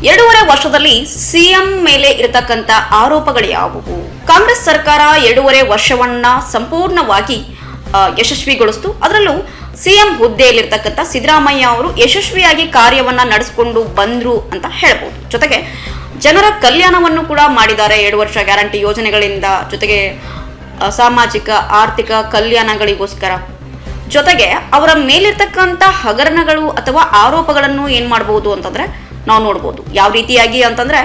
2.5 ವರ್ಷದಲ್ಲಿ ಸಿಎಂ ಮೇಲೆ ಇರತಕ್ಕಂತ ಆರೋಪಗಳು ಯಾವುವು? ಕಾಂಗ್ರೆಸ್ ಸರ್ಕಾರ 2.5 ವರ್ಷವನ್ನ ಸಂಪೂರ್ಣವಾಗಿ ಯಶಸ್ವಿಗೊಳಿಸಿತು. ಅದರಲ್ಲೂ ಸಿಎಂ ಹುದ್ದೆಯಲ್ಲಿರ್ತಕ್ಕಂಥ ಸಿದ್ದರಾಮಯ್ಯ ಅವರು ಯಶಸ್ವಿಯಾಗಿ ಕಾರ್ಯವನ್ನ ನಡೆಸಿಕೊಂಡು ಬಂದ್ರು ಅಂತ ಹೇಳ್ಬೋದು. ಜೊತೆಗೆ ಜನರ ಕಲ್ಯಾಣವನ್ನು ಕೂಡ ಮಾಡಿದ್ದಾರೆ 2 ವರ್ಷ ಗ್ಯಾರಂಟಿ ಯೋಜನೆಗಳಿಂದ, ಜೊತೆಗೆ ಸಾಮಾಜಿಕ ಆರ್ಥಿಕ ಕಲ್ಯಾಣಗಳಿಗೋಸ್ಕರ. ಜೊತೆಗೆ ಅವರ ಮೇಲಿರ್ತಕ್ಕಂಥ ಹಗರಣಗಳು ಅಥವಾ ಆರೋಪಗಳನ್ನು ಏನ್ ಮಾಡಬಹುದು ಅಂತಂದ್ರೆ ನಾವು ನೋಡ್ಬೋದು. ಯಾವ ರೀತಿಯಾಗಿ ಅಂತಂದ್ರೆ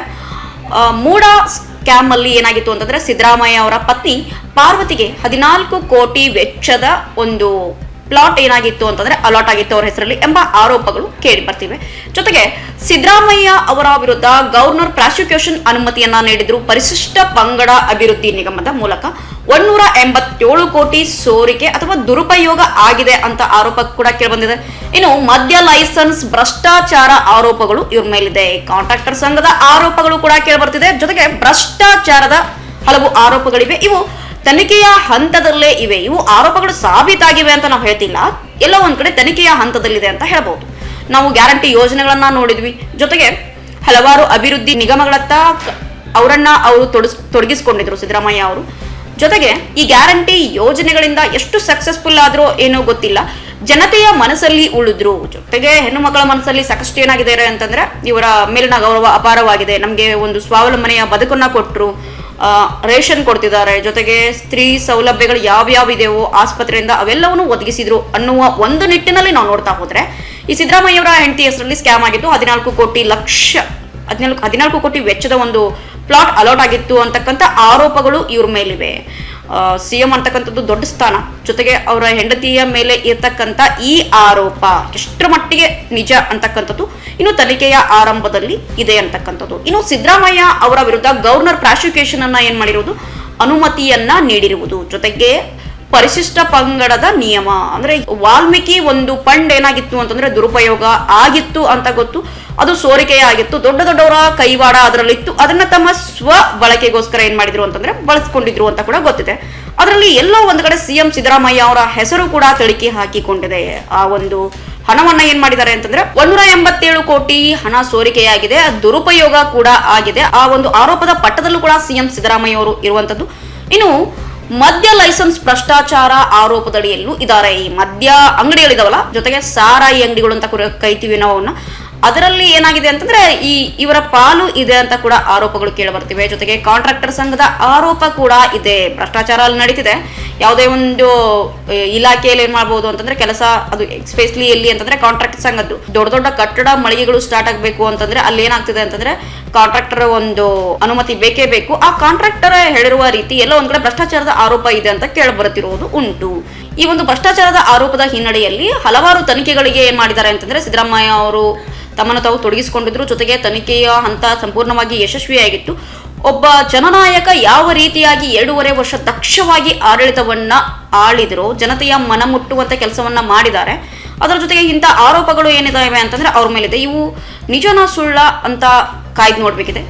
ಮೂಡ ಸ್ಕ್ಯಾಮ್ ಅಲ್ಲಿ ಏನಾಗಿತ್ತು ಅಂತಂದ್ರೆ ಸಿದ್ದರಾಮಯ್ಯ ಅವರ ಪತ್ನಿ ಪಾರ್ವತಿಗೆ 14 ಕೋಟಿ ವೆಚ್ಚದ ಒಂದು ಪ್ಲಾಟ್ ಏನಾಗಿತ್ತು ಅಂತಂದ್ರೆ ಅಲಾಟ್ ಆಗಿತ್ತು ಅವರ ಹೆಸರಲ್ಲಿ ಎಂಬ ಆರೋಪಗಳು ಕೇಳಿ ಬರ್ತಿವೆ. ಜೊತೆಗೆ ಸಿದ್ದರಾಮಯ್ಯ ಅವರ ವಿರುದ್ಧ ಗವರ್ನರ್ ಪ್ರಾಸಿಕ್ಯೂಷನ್ ಅನುಮತಿಯನ್ನ ನೀಡಿದ್ರು. ಪರಿಶಿಷ್ಟ ಪಂಗಡ ಅಭಿವೃದ್ಧಿ ನಿಗಮದ ಮೂಲಕ 187 ಕೋಟಿ ಸೋರಿಕೆ ಅಥವಾ ದುರುಪಯೋಗ ಆಗಿದೆ ಅಂತ ಆರೋಪ ಕೂಡ ಕೇಳಿಬಂದಿದೆ. ಇನ್ನು ಮದ್ಯ ಲೈಸೆನ್ಸ್ ಭ್ರಷ್ಟಾಚಾರ ಆರೋಪಗಳು ಇವ್ರ ಮೇಲಿದೆ. ಕಾಂಟ್ರಾಕ್ಟರ್ ಸಂಘದ ಆರೋಪಗಳು ಕೂಡ ಕೇಳಿಬರ್ತಿದೆ. ಜೊತೆಗೆ ಭ್ರಷ್ಟಾಚಾರದ ಹಲವು ಆರೋಪಗಳಿವೆ. ಇವು ತನಿಖೆಯ ಹಂತದಲ್ಲೇ ಇವೆ. ಇವು ಆರೋಪಗಳು ಸಾಬೀತಾಗಿವೆ ಅಂತ ನಾವು ಹೇಳ್ತಿಲ್ಲ, ಎಲ್ಲ ಒಂದ್ ಕಡೆ ತನಿಖೆಯ ಹಂತದಲ್ಲಿದೆ ಅಂತ ಹೇಳ್ಬಹುದು. ನಾವು ಗ್ಯಾರಂಟಿ ಯೋಜನೆಗಳನ್ನ ನೋಡಿದ್ವಿ. ಜೊತೆಗೆ ಹಲವಾರು ಅಭಿವೃದ್ಧಿ ನಿಗಮಗಳತ್ತ ಅವರು ತೊಡಗಿಸಿಕೊಂಡಿದ್ರು ಸಿದ್ದರಾಮಯ್ಯ ಅವರು. ಜೊತೆಗೆ ಈ ಗ್ಯಾರಂಟಿ ಯೋಜನೆಗಳಿಂದ ಎಷ್ಟು ಸಕ್ಸಸ್ಫುಲ್ ಆದ್ರೂ ಏನೋ ಗೊತ್ತಿಲ್ಲ, ಜನತೆಯ ಮನಸ್ಸಲ್ಲಿ ಉಳಿದ್ರು. ಜೊತೆಗೆ ಹೆಣ್ಣು ಮಕ್ಕಳ ಮನಸ್ಸಲ್ಲಿ ಸಾಕಷ್ಟು ಏನಾಗಿದೆ ಅಂತಂದ್ರೆ ಇವರ ಮೇಲಿನ ಗೌರವ ಅಪಾರವಾಗಿದೆ. ನಮ್ಗೆ ಒಂದು ಸ್ವಾವಲಂಬನೆಯ ಬದುಕನ್ನ ಕೊಟ್ಟರು, ರೇಷನ್ ಕೊಡ್ತಿದ್ದಾರೆ, ಜೊತೆಗೆ ಸ್ತ್ರೀ ಸೌಲಭ್ಯಗಳು ಯಾವ್ಯಾವ ಇದೆಯೋ ಆಸ್ಪತ್ರೆಯಿಂದ ಅವೆಲ್ಲವನ್ನು ಒದಗಿಸಿದ್ರು ಅನ್ನುವ ಒಂದು ನಿಟ್ಟಿನಲ್ಲಿ ನಾವು ನೋಡ್ತಾ ಹೋದ್ರೆ ಈ ಸಿದ್ದರಾಮಯ್ಯ ಅವರ ಹೆಂಡತಿ ಹೆಸರಲ್ಲಿ ಸ್ಕ್ಯಾಮ್ ಆಗಿತ್ತು. 14 ಕೋಟಿ ವೆಚ್ಚದ ಒಂದು ಪ್ಲಾಟ್ ಅಲಾಟ್ ಆಗಿತ್ತು ಅಂತಕ್ಕಂಥ ಆರೋಪಗಳು ಇವ್ರ ಮೇಲಿವೆ. ಸಿಎಂ ಅಂತಕ್ಕಂಥದ್ದು ದೊಡ್ಡ ಸ್ಥಾನ, ಜೊತೆಗೆ ಅವರ ಹೆಂಡತಿಯ ಮೇಲೆ ಇರ್ತಕ್ಕಂಥ ಈ ಆರೋಪ ಎಷ್ಟರ ಮಟ್ಟಿಗೆ ನಿಜ ಅಂತಕ್ಕಂಥದ್ದು ಇನ್ನು ತನಿಖೆಯ ಆರಂಭದಲ್ಲಿ ಇದೆ ಅಂತಕ್ಕಂಥದ್ದು. ಇನ್ನು ಸಿದ್ದರಾಮಯ್ಯ ಅವರ ವಿರುದ್ಧ ಗವರ್ನರ್ ಪ್ರಾಸಿಕ್ಯೂಷನ್ ಅನ್ನ ಏನ್ ಮಾಡಿರುವುದು, ಅನುಮತಿಯನ್ನ ನೀಡಿರುವುದು. ಜೊತೆಗೆ ಪರಿಶಿಷ್ಟ ಪಂಗಡದ ನಿಯಮ ಅಂದ್ರೆ ವಾಲ್ಮೀಕಿ ಒಂದು ಫಂಡ್ ಏನಾಗಿತ್ತು ಅಂತಂದ್ರೆ ದುರುಪಯೋಗ ಆಗಿತ್ತು ಅಂತ ಗೊತ್ತು, ಅದು ಸೋರಿಕೆಯಾಗಿತ್ತು, ದೊಡ್ಡವರ ಕೈವಾಡ ಅದರಲ್ಲಿತ್ತು, ಅದನ್ನ ತಮ್ಮ ಸ್ವ ಬಳಕೆಗೋಸ್ಕರ ಏನ್ ಮಾಡಿದ್ರು ಅಂತಂದ್ರೆ ಬಳಸ್ಕೊಂಡಿದ್ರು ಅಂತ ಕೂಡ ಗೊತ್ತಿದೆ. ಅದರಲ್ಲಿ ಎಲ್ಲೋ ಒಂದು ಕಡೆ ಸಿಎಂ ಸಿದ್ದರಾಮಯ್ಯ ಅವರ ಹೆಸರು ಕೂಡ ತಳಿಕೆ ಹಾಕಿಕೊಂಡಿದೆ. ಆ ಒಂದು ಹಣವನ್ನ ಏನ್ ಮಾಡಿದ್ದಾರೆ ಅಂತಂದ್ರೆ 187 ಕೋಟಿ ಹಣ ಸೋರಿಕೆಯಾಗಿದೆ, ದುರುಪಯೋಗ ಕೂಡ ಆಗಿದೆ. ಆ ಒಂದು ಆರೋಪದ ಪಟ್ಟದಲ್ಲೂ ಕೂಡ ಸಿಎಂ ಸಿದ್ದರಾಮಯ್ಯ ಅವರು ಇರುವಂತದ್ದು. ಇನ್ನು ಮದ್ಯ ಲೈಸೆನ್ಸ್ ಭ್ರಷ್ಟಾಚಾರ ಆರೋಪದಡಿಯಲ್ಲೂ ಇದ್ದಾರೆ. ಈ ಮದ್ಯ ಅಂಗಡಿಗಳಿದಾವಲ್ಲ, ಜೊತೆಗೆ ಸಾರಾಯಿ ಅಂಗಡಿಗಳು ಅಂತ ಕೈತೀವಿ ನಾವು ಅವನ್ನ, ಅದರಲ್ಲಿ ಏನಾಗಿದೆ ಅಂತಂದ್ರೆ ಇವರ ಪಾಲು ಇದೆ ಅಂತ ಕೂಡ ಆರೋಪಗಳು ಕೇಳಿ ಬರ್ತಿವೆ. ಜೊತೆಗೆ ಕಾಂಟ್ರಾಕ್ಟರ್ ಸಂಘದ ಆರೋಪ ಕೂಡ ಇದೆ. ಭ್ರಷ್ಟಾಚಾರ ಅಲ್ಲಿ ನಡೀತಿದೆ. ಯಾವುದೇ ಒಂದು ಇಲಾಖೆಯಲ್ಲಿ ಏನ್ ಮಾಡ್ಬೋದು ಅಂತಂದ್ರೆ ಕೆಲಸ, ಅದು ಎಸ್ಪೆಷಲಿ ಎಲ್ಲಿ ಅಂತಂದ್ರೆ ಕಾಂಟ್ರಾಕ್ಟರ್ ಸಂಘದ್ದು ದೊಡ್ಡ ಕಟ್ಟಡ ಮಳಿಗೆಗಳು ಸ್ಟಾರ್ಟ್ ಆಗ್ಬೇಕು ಅಂತಂದ್ರೆ ಅಲ್ಲಿ ಏನಾಗ್ತಿದೆ ಅಂತಂದ್ರೆ ಕಾಂಟ್ರಾಕ್ಟರ್ ಒಂದು ಅನುಮತಿ ಬೇಕೇ ಬೇಕು. ಆ ಕಾಂಟ್ರಾಕ್ಟರ್ ಹೇಳಿರುವ ರೀತಿ ಎಲ್ಲ ಒಂದ್ ಕಡೆ ಭ್ರಷ್ಟಾಚಾರದ ಆರೋಪ ಇದೆ ಅಂತ ಕೇಳಿ ಬರುತ್ತಿರುವುದು ಉಂಟು. ಈ ಒಂದು ಭ್ರಷ್ಟಾಚಾರದ ಆರೋಪದ ಹಿನ್ನೆಲೆಯಲ್ಲಿ ಹಲವಾರು ತನಿಖೆಗಳಿಗೆ ಏನ್ ಮಾಡಿದ್ದಾರೆ ಅಂತಂದ್ರೆ ಸಿದ್ದರಾಮಯ್ಯ ಅವರು ತಮ್ಮನ್ನು ತಾವು ತೊಡಗಿಸಿಕೊಂಡಿದ್ರು. ಜೊತೆಗೆ ತನಿಖೆಯ ಹಂತ ಸಂಪೂರ್ಣವಾಗಿ ಯಶಸ್ವಿಯಾಗಿತ್ತು. ಒಬ್ಬ ಜನನಾಯಕ ಯಾವ ರೀತಿಯಾಗಿ 2.5 ವರ್ಷ ದಕ್ಷವಾಗಿ ಆಡಳಿತವನ್ನ ಆಳಿದ್ರು, ಜನತೆಯ ಮನ ಮುಟ್ಟುವಂತ ಕೆಲಸವನ್ನ ಮಾಡಿದ್ದಾರೆ. ಅದರ ಜೊತೆಗೆ ಇಂಥ ಆರೋಪಗಳು ಏನಿದಾವೆ ಅಂತಂದ್ರೆ ಅವ್ರ ಮೇಲಿದೆ. ಇವು ನಿಜನ ಸುಳ್ಳ ಅಂತ ಕಾಯ್ದು ನೋಡ್ಬೇಕಿದೆ.